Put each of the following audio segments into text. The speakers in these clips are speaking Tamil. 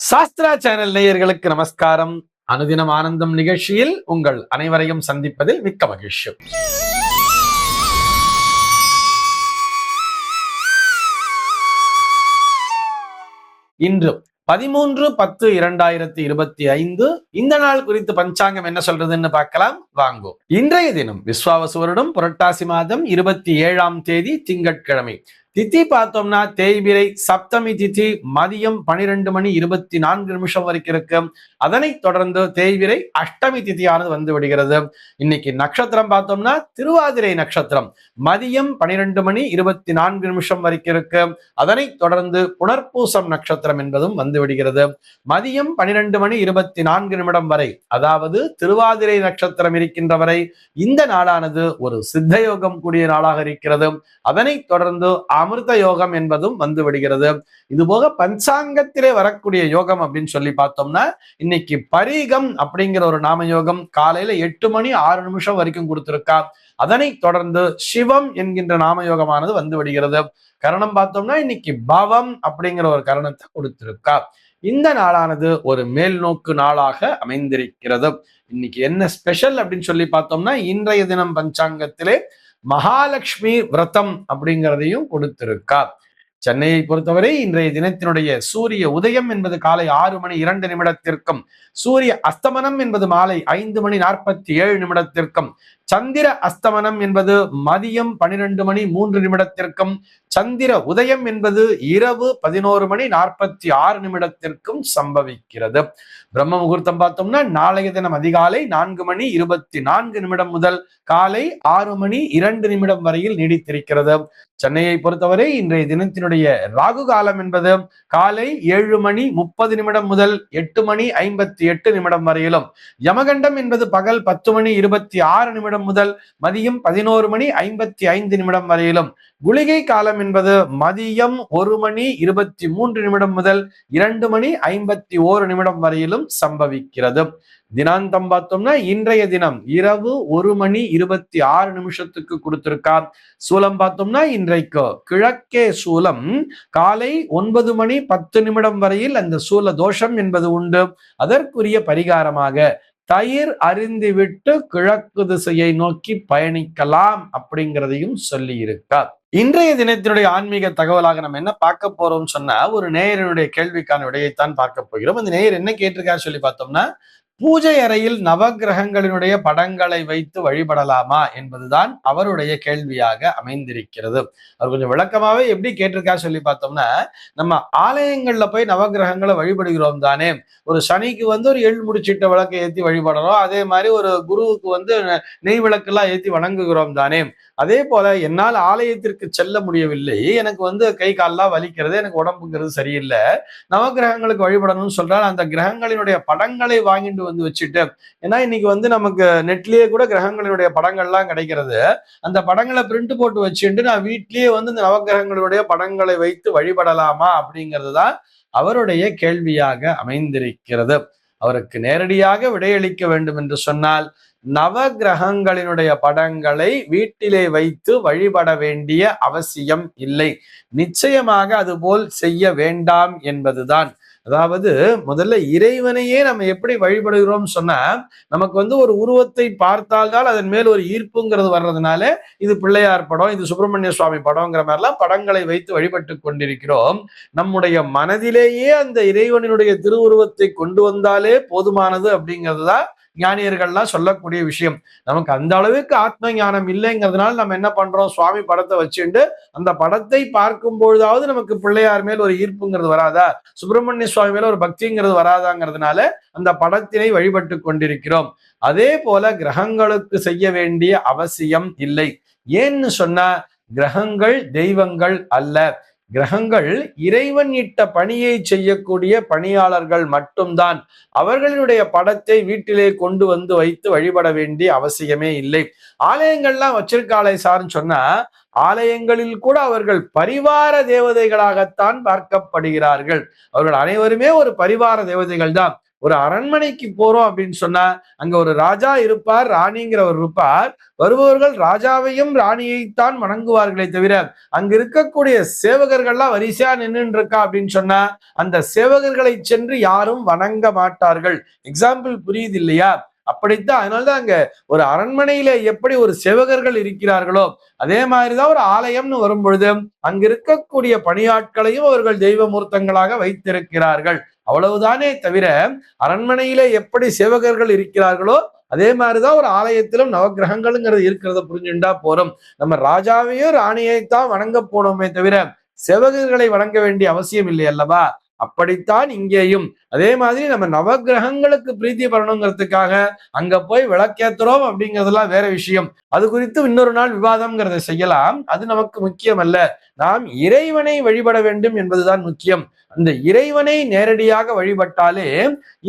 சாஸ்திரா சேனல் நேயர்களுக்கு நமஸ்காரம். அனுதினம் ஆனந்தம் நிகழ்ச்சியில் உங்கள் அனைவரையும் சந்திப்பதில் மிக்க மகிழ்ச்சி. இன்று 13/10/2025 இந்த நாள் குறித்து பஞ்சாங்கம் என்ன சொல்றதுன்னு பார்க்கலாம் வாங்கோ. இன்றைய தினம் விஸ்வாவசு வருடம் புரட்டாசி மாதம் 27ஆம் தேதி திங்கட்கிழமை. திதி பார்த்தோம்னா தேய்பிரை சப்தமி திதி மதியம் 12:24 வரைக்கும் இருக்கு. அதனைத் தொடர்ந்து தேய்பிரை அஷ்டமி திதியானது வந்து விடுகிறது. இன்னைக்கு நட்சத்திரம் பார்த்தோம்னா திருவாதிரை நட்சத்திரம் மதியம் 12:24 வரைக்கும் இருக்கு. அதனைத் தொடர்ந்து புனர்பூசம் நட்சத்திரம் என்பதும் வந்து விடுகிறது. மதியம் 12:24 வரை, அதாவது திருவாதிரை நட்சத்திரம் இருக்கின்ற வரை இந்த நாளானது ஒரு சித்தயோகம் கூடிய நாளாக இருக்கிறது. அதனைத் தொடர்ந்து அமிர்த யோகம் என்பதும் வந்து விடுகிறது. இது போக பஞ்சாங்கத்திலே வரக்கூடிய யோகம் அப்படின்னு சொல்லி பார்த்தோம்னா இன்னைக்கு பரீகம் அப்படிங்கிற ஒரு நாம யோகம் காலையில 8:06 வரைக்கும் கொடுத்திருக்கா. அதனைத் தொடர்ந்து சிவம் என்கின்ற நாம யோகமானது வந்து விடுகிறது. கரணம் பார்த்தோம்னா இன்னைக்கு பவம் அப்படிங்கிற ஒரு கரணத்தை கொடுத்திருக்கா. இந்த நாளானது ஒரு மேல் நோக்கு நாளாக அமைந்திருக்கிறது. இன்னைக்கு என்ன ஸ்பெஷல் அப்படின்னு சொல்லி பார்த்தோம்னா இன்றைய தினம் பஞ்சாங்கத்திலே மகாலட்சுமி விரதம் அப்படிங்கிறதையும் கொடுத்திருக்கா. சென்னையை பொறுத்தவரை இன்றைய தினத்தினுடைய சூரிய உதயம் என்பது காலை 6:02 சூரிய அஸ்தமனம் என்பது மாலை 5:47 சந்திர அஸ்தமனம் என்பது மதியம் 12:03 சந்திர உதயம் என்பது இரவு 11:46 சம்பவிக்கிறது. பிரம்ம முகூர்த்தம் பார்த்தோம்னா நாளைய தினம் அதிகாலை 4:24 முதல் காலை 6:02 வரையில் நீடித்திருக்கிறது. சென்னையை பொறுத்தவரை இன்றைய தினத்தினுடைய ராகு காலம் என்பது காலை 7:30 முதல் 8:58 வரையிலும், யமகண்டம் என்பது பகல் 10:26 முதல் மதியம் 11:55 வரையிலும், குளிகை காலம் என்பது மதியம் 1:23 முதல் 2:51 வரையிலும் சம்பவிக்கிறது. தினாந்தம் பார்த்தோம்னா இன்றைய தினம் இரவு 1:26 கொடுத்திருக்கா. சூலம் பார்த்தோம்னா இன்றைக்கு கிழக்கே சூலம் காலை 9:10 வரையில் அந்த சூல தோஷம் என்பது உண்டு. அதற்குரிய பரிகாரமாக தயிர் அருந்திவிட்டு கிழக்கு திசையை நோக்கி பயணிக்கலாம் அப்படிங்கிறதையும் சொல்லி இருக்கார். இன்றைய தினத்தினுடைய ஆன்மீக தகவலாக நம்ம என்ன பார்க்க போறோம் சொன்னா, ஒரு நேயரினுடைய கேள்விக்கான விடையைத்தான் பார்க்க போகிறோம். அந்த நேயர் என்ன கேட்டிருக்காரு சொல்லி பார்த்தோம்னா, பூஜை அறையில் நவகிரகங்களினுடைய படங்களை வைத்து வழிபடலாமா என்பதுதான் அவருடைய கேள்வியாக அமைந்திருக்கிறது. அவர் கொஞ்சம் விளக்கமாவே எப்படி கேட்டிருக்கா சொல்லி பார்த்தோம்னா, நம்ம ஆலயங்கள்ல போய் நவகிரகங்களை வழிபடுகிறோம் தானே. ஒரு சனிக்கு ஒரு எள் முடிச்சிட்ட விளக்கை ஏற்றி வழிபடுறோம். அதே மாதிரி ஒரு குருவுக்கு நெய் விளக்கெல்லாம் ஏற்றி வணங்குகிறோம் தானே. அதே போல என்னால் ஆலயத்திற்கு செல்ல முடியவில்லை, எனக்கு கை கால்லாம் வலிக்கிறது, எனக்கு உடம்புங்கிறது சரியில்லை, நவகிரகங்களுக்கு வழிபடணும்னு சொல்றால் அந்த கிரகங்களினுடைய படங்களை வாங்கிட்டு வச்சுட்டு, ஏன்னா இன்னைக்கு நமக்கு நெட்லயே கூட கிரகங்களினுடைய படங்கள்லாம் கிடைக்கிறது. அந்த படங்களை பிரிண்ட் போட்டு வச்சுட்டு நான் வீட்லயே இந்த நவகிரகங்களுடைய படங்களை வைத்து வழிபடலாமா அப்படிங்கிறது தான் அவருடைய கேள்வியாக அமைந்திருக்கிறது. அவருக்கு நேரடியாக விடையளிக்க வேண்டும் என்று சொன்னால், நவகிரகங்களினுடைய படங்களை வீட்டிலே வைத்து வழிபட வேண்டிய அவசியம் இல்லை. நிச்சயமாக அதுபோல் செய்ய வேண்டாம் என்பதுதான். அதாவது முதல்ல இறைவனையே நம்ம எப்படி வழிபடுகிறோம் சொன்னா, நமக்கு ஒரு உருவத்தை பார்த்தால்தான் அதன் மேல் ஒரு ஈர்ப்புங்கிறது வர்றதுனால இது பிள்ளையார் படம், இது சுப்பிரமணிய சுவாமி படம்ங்கிற மாதிரிலாம் படங்களை வைத்து வழிபட்டு கொண்டிருக்கிறோம். நம்முடைய மனதிலேயே அந்த இறைவனுடைய திருவுருவத்தை கொண்டு வந்தாலே போதுமானது அப்படிங்கிறதுதான் ஞானியர்கள்லாம் சொல்லக்கூடிய விஷயம். நமக்கு அந்த அளவுக்கு ஆத்ம ஞானம் இல்லைங்கிறதுனால நம்ம என்ன பண்றோம், சுவாமி படத்தை வச்சுட்டு அந்த படத்தை பார்க்கும் பொழுதாவது நமக்கு பிள்ளையார் மேல் ஒரு ஈர்ப்புங்கிறது வராதா, சுப்பிரமணிய சுவாமி மேல ஒரு பக்திங்கிறது வராதாங்கிறதுனால அந்த படத்தினை வழிபட்டு கொண்டிருக்கிறோம். அதே போல கிரகங்களுக்கு செய்ய வேண்டிய அவசியம் இல்லை. ஏன்னு சொன்னா, கிரகங்கள் தெய்வங்கள் அல்ல. கிரகங்கள் இறைவன் இட்ட பணியை செய்யக்கூடிய பணியாளர்கள் மட்டும்தான். அவர்களுடைய படத்தை வீட்டிலே கொண்டு வைத்து வழிபட வேண்டிய அவசியமே இல்லை. ஆலயங்கள்லாம் வச்சிருக்காளே சார்ன்னு சொன்னா, ஆலயங்களில் கூட அவர்கள் பரிவார தேவதைகளாகத்தான் பார்க்கப்படுகிறார்கள். அவர்கள் அனைவருமே ஒரு பரிவார தேவதைகள் தான். ஒரு அரண்மனைக்கு போறோம் அப்படின்னு சொன்னா அங்க ஒரு ராஜா இருப்பார், ராணிங்கிறவர் இருப்பார். வருபவர்கள் ராஜாவையும் ராணியைத்தான் வணங்குவார்களே தவிர அங்க இருக்கக்கூடிய சேவகர்கள்லாம் வரிசையா நின்று இருக்கா அப்படின்னு சொன்னா அந்த சேவகர்களை சென்று யாரும் வணங்க மாட்டார்கள். எக்ஸாம்பிள் புரியுது இல்லையா? அப்படித்தான். அதனாலதான் அங்க ஒரு அரண்மனையில எப்படி ஒரு சேவகர்கள் இருக்கிறார்களோ அதே மாதிரிதான் ஒரு ஆலயம்னு வரும் பொழுது அங்க இருக்கக்கூடிய பணியாட்களையும் அவர்கள் தெய்வ மூர்த்தங்களாக வைத்திருக்கிறார்கள். அவ்வளவுதானே தவிர அரண்மனையில எப்படி சேவகர்கள் இருக்கிறார்களோ அதே மாதிரிதான் ஒரு ஆலயத்திலும் நவகிரகங்கள்ங்கிறது இருக்கிறத புரிஞ்சுட்டா போறோம். நம்ம ராஜாவையும் ராணியைத்தான் வணங்க போனோமே தவிர சேவகர்களை வணங்க வேண்டிய அவசியம் இல்லை அல்லவா? அப்படித்தான் இங்கேயும் அதே மாதிரி நம்ம நவகிரகங்களுக்கு பிரீத்தி பண்ணணுங்கிறதுக்காக அங்க போய் விளக்கேத்துறோம் அப்படிங்கிறதுலாம் வேற விஷயம். அது குறித்து இன்னொரு நாள் விவாதம்ங்கிறத செய்யலாம். அது நமக்கு முக்கியம் அல்ல. நாம் இறைவனை வழிபட வேண்டும் என்பதுதான் முக்கியம். அந்த இறைவனை நேரடியாக வழிபட்டாலே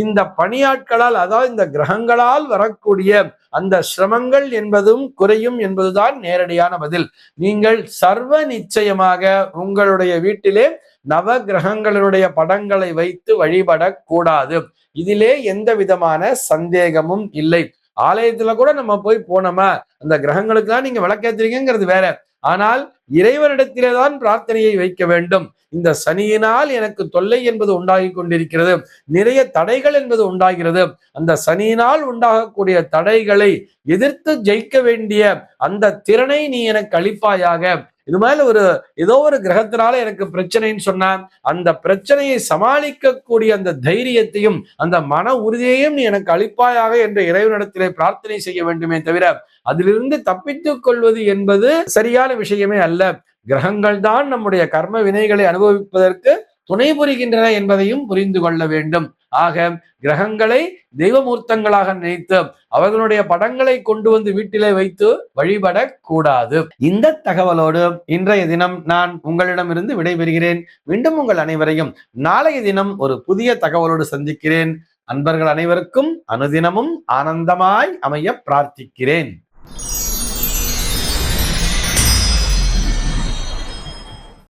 இந்த பணியாட்களால், அதாவது இந்த கிரகங்களால் வரக்கூடிய அந்த சிரமங்கள் என்பதும் குறையும் என்பதுதான் நேரடியான பதில். நீங்கள் சர்வ நிச்சயமாக உங்களுடைய வீட்டிலே நவ கிரகங்களுடைய படங்களை வைத்து வழிபடக்கூடாது. இதிலே எந்த விதமான சந்தேகமும் இல்லை. ஆலயத்துல கூட நம்ம போய் போனோமா அந்த கிரகங்களுக்கெல்லாம் நீங்க விளக்கேத்துறீங்கிறது வேற. ஆனால் இறைவனிடத்திலேதான் பிரார்த்தனையை வைக்க வேண்டும். இந்த சனியினால் எனக்கு தொல்லை என்பது உண்டாகி கொண்டிருக்கிறது, நிறைய தடைகள் என்பது உண்டாகிறது. அந்த சனியினால் உண்டாகக்கூடிய தடைகளை எதிர்த்து ஜெயிக்க வேண்டிய அந்த திறனை நீ எனக்கு அளிப்பாயாக. இது மாதிரி ஏதோ ஒரு கிரகத்தினால எனக்கு பிரச்சனைன்னு சொன்னா அந்த பிரச்சனையை சமாளிக்கக்கூடிய அந்த தைரியத்தையும் அந்த மன உறுதியையும் நீ எனக்கு அளிப்பாயாக என்ற இறைவனிடத்திலே பிரார்த்தனை செய்ய வேண்டுமே தவிர அதிலிருந்து தப்பித்துக் கொள்வது என்பது சரியான விஷயமே அல்ல. கிரகங்கள் தான் நம்முடைய கர்ம வினைகளை அனுபவிப்பதற்கு துணை புரிகின்றன என்பதையும் புரிந்து கொள்ள வேண்டும். ஆக கிரகங்களை தெய்வமூர்த்தங்களாக நினைத்து அவர்களுடைய படங்களை கொண்டு வந்து வீட்டிலே வைத்து வழிபடக்கூடாது. இந்த தகவலோடு இன்றைய தினம் நான் உங்களிடமிருந்து விடைபெறுகிறேன். மீண்டும் உங்கள் அனைவரையும் நாளைய தினம் ஒரு புதிய தகவலோடு சந்திக்கிறேன். அன்பர்கள் அனைவருக்கும் அனுதினமும் ஆனந்தமாய் அமைய பிரார்த்திக்கிறேன்.